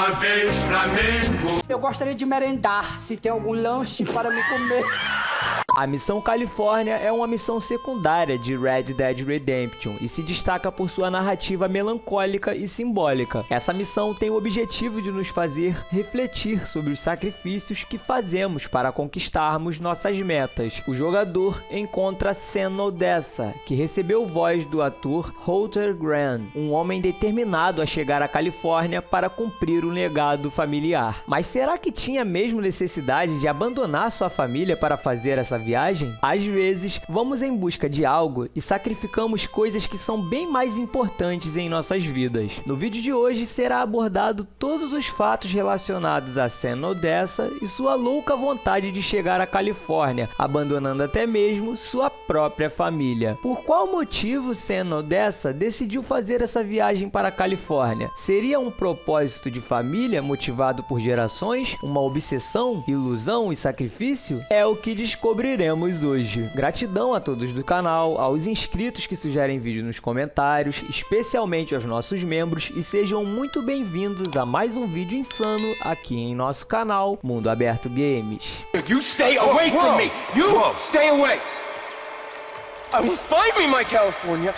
uma vez Flamengo. Eu gostaria de merendar, se tem algum lanche para me comer. A Missão Califórnia é uma missão secundária de Red Dead Redemption e se destaca por sua narrativa melancólica e simbólica. Essa missão tem o objetivo de nos fazer refletir sobre os sacrifícios que fazemos para conquistarmos nossas metas. O jogador encontra Sam Odessa, que recebeu voz do ator Walter Graham, um homem determinado a chegar à Califórnia para cumprir um legado familiar. Mas será que tinha mesmo necessidade de abandonar sua família para fazer essa viagem? Às vezes, vamos em busca de algo e sacrificamos coisas que são bem mais importantes em nossas vidas. No vídeo de hoje será abordado todos os fatos relacionados a Sam Odessa e sua louca vontade de chegar à Califórnia, abandonando até mesmo sua própria família. Por qual motivo Sam Odessa decidiu fazer essa viagem para a Califórnia? Seria um propósito de família motivado por gerações? Uma obsessão, ilusão e sacrifício? É o que descobriremos hoje. Gratidão a todos do canal, aos inscritos que sugerem vídeo nos comentários, especialmente aos nossos membros, e sejam muito bem-vindos a mais um vídeo insano aqui em nosso canal Mundo Aberto Games. You stay away from me! You stay away! I will find me my California!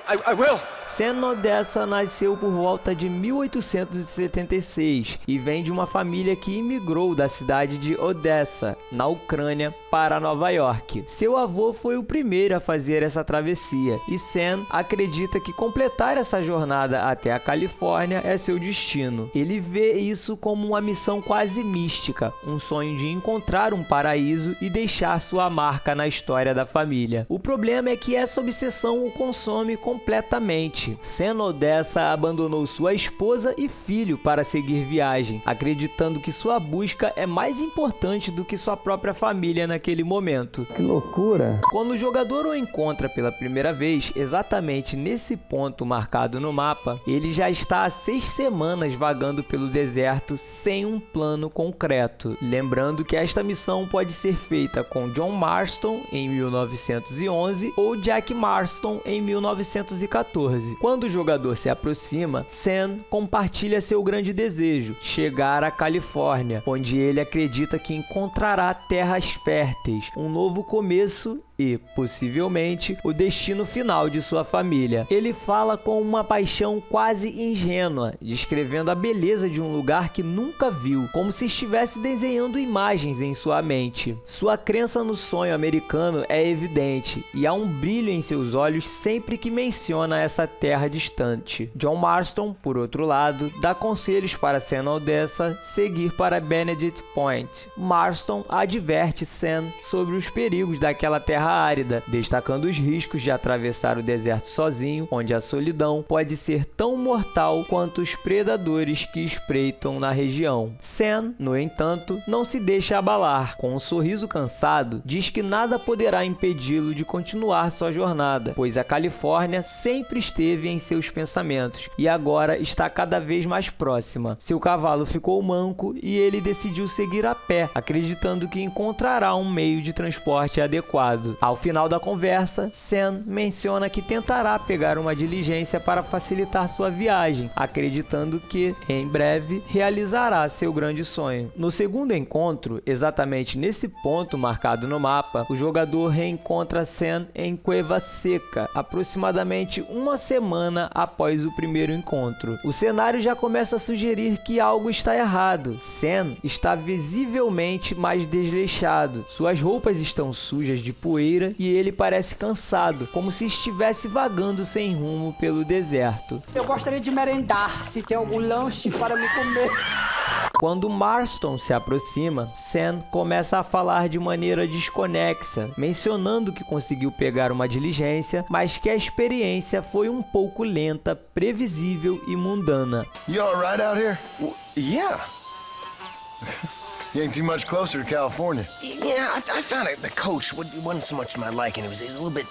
I will! Sam Odessa nasceu por volta de 1876 e vem de uma família que imigrou da cidade de Odessa, na Ucrânia, para Nova York. Seu avô foi o primeiro a fazer essa travessia e Sam acredita que completar essa jornada até a Califórnia é seu destino. Ele vê isso como uma missão quase mística, um sonho de encontrar um paraíso e deixar sua marca na história da família. O problema é que essa obsessão o consome completamente. Sam Odessa abandonou sua esposa e filho para seguir viagem, acreditando que sua busca é mais importante do que sua própria família naquele momento. Que loucura! Quando o jogador o encontra pela primeira vez, exatamente nesse ponto marcado no mapa, ele já está há 6 semanas vagando pelo deserto sem um plano concreto. Lembrando que esta missão pode ser feita com John Marston em 1911 ou Jack Marston em 1914. Quando o jogador se aproxima, Sam compartilha seu grande desejo, chegar à Califórnia, onde ele acredita que encontrará terras férteis, um novo começo e, possivelmente, o destino final de sua família. Ele fala com uma paixão quase ingênua, descrevendo a beleza de um lugar que nunca viu, como se estivesse desenhando imagens em sua mente. Sua crença no sonho americano é evidente, e há um brilho em seus olhos sempre que menciona essa terra distante. John Marston, por outro lado, dá conselhos para Sam Odessa seguir para Benedict Point. Marston adverte Sam sobre os perigos daquela terra árida, destacando os riscos de atravessar o deserto sozinho, onde a solidão pode ser tão mortal quanto os predadores que espreitam na região. Sam, no entanto, não se deixa abalar. Com um sorriso cansado, diz que nada poderá impedi-lo de continuar sua jornada, pois a Califórnia sempre esteve em seus pensamentos e agora está cada vez mais próxima. Seu cavalo ficou manco e ele decidiu seguir a pé, acreditando que encontrará um meio de transporte adequado. Ao final da conversa, Sam menciona que tentará pegar uma diligência para facilitar sua viagem, acreditando que, em breve, realizará seu grande sonho. No segundo encontro, exatamente nesse ponto marcado no mapa, o jogador reencontra Sam em Cueva Seca, aproximadamente uma semana após o primeiro encontro. O cenário já começa a sugerir que algo está errado. Sam está visivelmente mais desleixado, suas roupas estão sujas de poeira e ele parece cansado, como se estivesse vagando sem rumo pelo deserto. Eu gostaria de merendar, se tem algum lanche para me comer. Quando Marston se aproxima, Sam começa a falar de maneira desconexa, mencionando que conseguiu pegar uma diligência, mas que a experiência foi um pouco lenta, previsível e mundana. You all right out here? Yeah. You ain't too much closer to California. Yeah, I found it. The coach wasn't so much to my liking. It was a little bit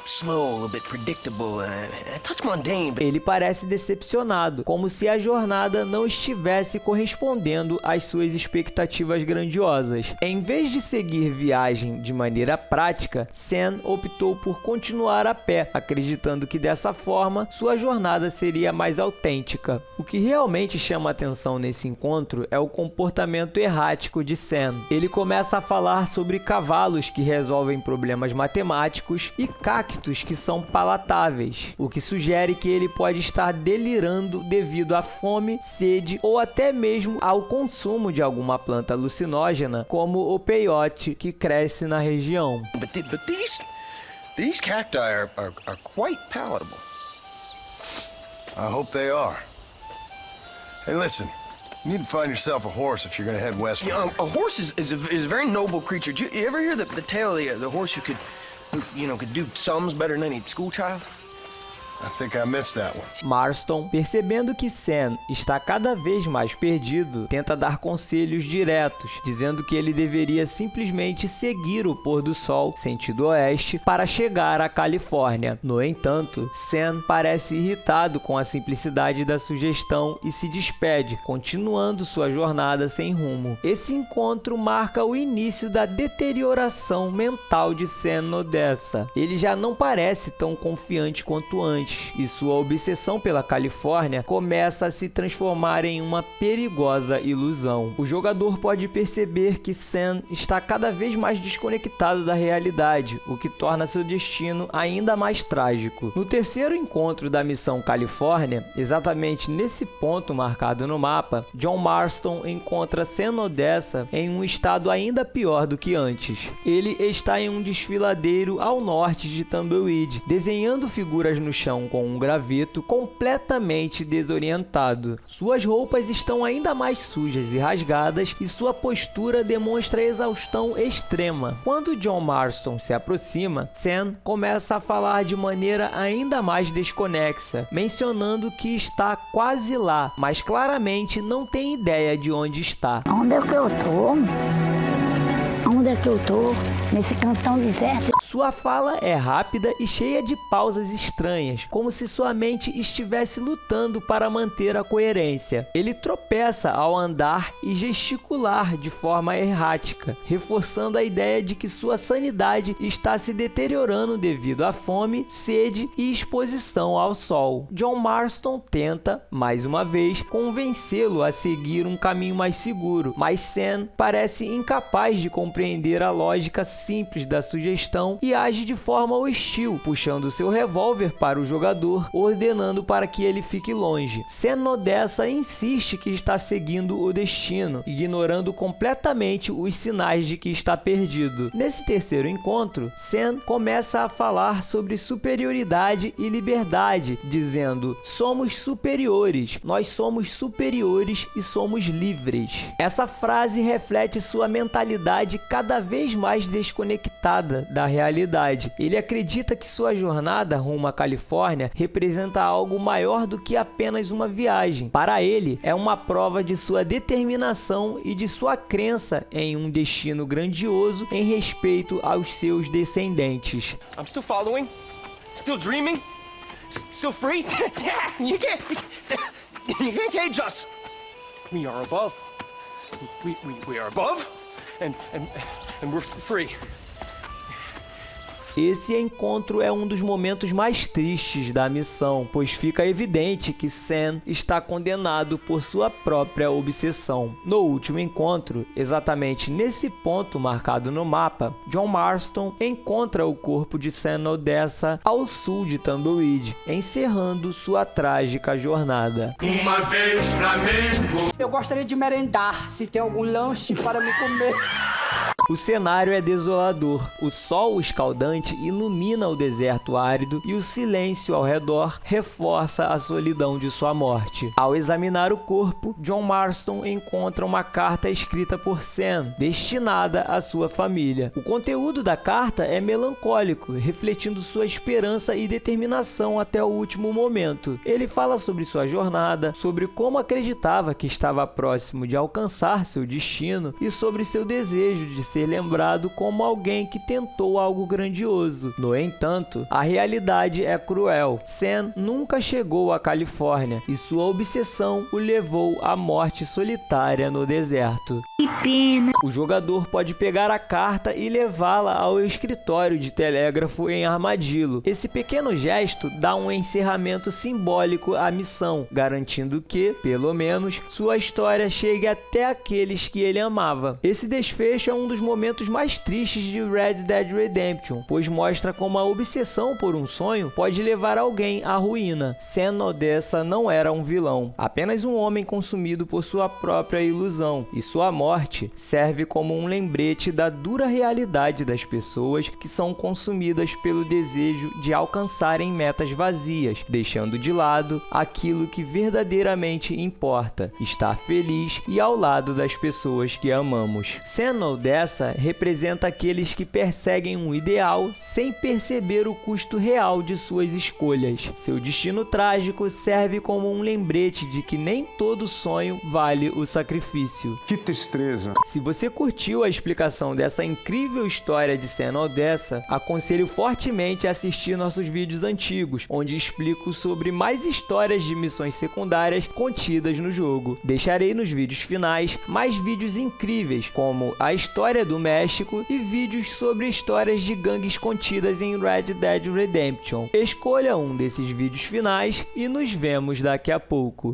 slow, a little bit predictable, a touch mundane, but Ele parece decepcionado, como se a jornada não estivesse correspondendo às suas expectativas grandiosas. Em vez de seguir viagem de maneira prática, Sam optou por continuar a pé, acreditando que dessa forma sua jornada seria mais autêntica. O que realmente chama atenção nesse encontro é o comportamento errático de Sam. Ele começa a falar sobre cavalos que resolvem problemas matemáticos e cactos que são palatáveis, o que sugere que ele pode estar delirando devido à fome, sede ou até mesmo ao consumo de alguma planta alucinógena, como o peiote que cresce na região. These cacti are quite palatable. I hope they are. Hey, listen. You need to find yourself a horse if you're going to head west. a horse is a very noble creature. Did you ever hear the tale of the horse who could do sums better than any school child? I think I missed that one. Marston, percebendo que Sam está cada vez mais perdido, tenta dar conselhos diretos, dizendo que ele deveria simplesmente seguir o pôr do sol, sentido oeste, para chegar à Califórnia. No entanto, Sam parece irritado com a simplicidade da sugestão e se despede, continuando sua jornada sem rumo. Esse encontro marca o início da deterioração mental de Sam no Odessa. Ele já não parece tão confiante quanto antes, e sua obsessão pela Califórnia começa a se transformar em uma perigosa ilusão. O jogador pode perceber que Sam está cada vez mais desconectado da realidade, o que torna seu destino ainda mais trágico. No terceiro encontro da missão Califórnia, exatamente nesse ponto marcado no mapa, John Marston encontra Sam Odessa em um estado ainda pior do que antes. Ele está em um desfiladeiro ao norte de Tumbleweed, desenhando figuras no chão com um graveto, completamente desorientado. Suas roupas estão ainda mais sujas e rasgadas e sua postura demonstra exaustão extrema. Quando John Marston se aproxima, Sam começa a falar de maneira ainda mais desconexa, mencionando que está quase lá, mas claramente não tem ideia de onde está. Onde é que eu tô? Onde é que eu tô? Nesse cantão deserto? Sua fala é rápida e cheia de pausas estranhas, como se sua mente estivesse lutando para manter a coerência. Ele tropeça ao andar e gesticular de forma errática, reforçando a ideia de que sua sanidade está se deteriorando devido à fome, sede e exposição ao sol. John Marston tenta, mais uma vez, convencê-lo a seguir um caminho mais seguro, mas Sam parece incapaz de compreender a lógica simples da sugestão e age de forma hostil, puxando seu revólver para o jogador, ordenando para que ele fique longe. Sam Odessa insiste que está seguindo o destino, ignorando completamente os sinais de que está perdido. Nesse terceiro encontro, Sam começa a falar sobre superioridade e liberdade, dizendo: somos superiores, nós somos superiores e somos livres. Essa frase reflete sua mentalidade cada vez mais desconectada da realidade. Ele acredita que sua jornada rumo à Califórnia representa algo maior do que apenas uma viagem. Para ele, é uma prova de sua determinação e de sua crença em um destino grandioso em respeito aos seus descendentes. I'm still following, still dreaming, still free. You can't cage us. We are above. We are above, and we're free. Esse encontro é um dos momentos mais tristes da missão, pois fica evidente que Sam está condenado por sua própria obsessão. No último encontro, exatamente nesse ponto marcado no mapa, John Marston encontra o corpo de Sam Odessa ao sul de Tumbleweed, encerrando sua trágica jornada. Uma vez Flamengo. Eu gostaria de merendar, se tem algum lanche para me comer. O cenário é desolador. O sol escaldante ilumina o deserto árido e o silêncio ao redor reforça a solidão de sua morte. Ao examinar o corpo, John Marston encontra uma carta escrita por Sam, destinada à sua família. O conteúdo da carta é melancólico, refletindo sua esperança e determinação até o último momento. Ele fala sobre sua jornada, sobre como acreditava que estava próximo de alcançar seu destino e sobre seu desejo de ser ser lembrado como alguém que tentou algo grandioso. No entanto, a realidade é cruel. Sam nunca chegou à Califórnia e sua obsessão o levou à morte solitária no deserto. Que pena. O jogador pode pegar a carta e levá-la ao escritório de telégrafo em Armadillo. Esse pequeno gesto dá um encerramento simbólico à missão, garantindo que, pelo menos, sua história chegue até aqueles que ele amava. Esse desfecho é um dos momentos mais tristes de Red Dead Redemption, pois mostra como a obsessão por um sonho pode levar alguém à ruína. Sam Odessa não era um vilão, apenas um homem consumido por sua própria ilusão, e sua morte serve como um lembrete da dura realidade das pessoas que são consumidas pelo desejo de alcançarem metas vazias, deixando de lado aquilo que verdadeiramente importa: estar feliz e ao lado das pessoas que amamos. Sam Odessa representa aqueles que perseguem um ideal sem perceber o custo real de suas escolhas. Seu destino trágico serve como um lembrete de que nem todo sonho vale o sacrifício. Que tristeza. Se você curtiu a explicação dessa incrível história de Sam Odessa, aconselho fortemente a assistir nossos vídeos antigos, onde explico sobre mais histórias de missões secundárias contidas no jogo. Deixarei nos vídeos finais mais vídeos incríveis, como a história do México e vídeos sobre histórias de gangues contidas em Red Dead Redemption. Escolha um desses vídeos finais e nos vemos daqui a pouco.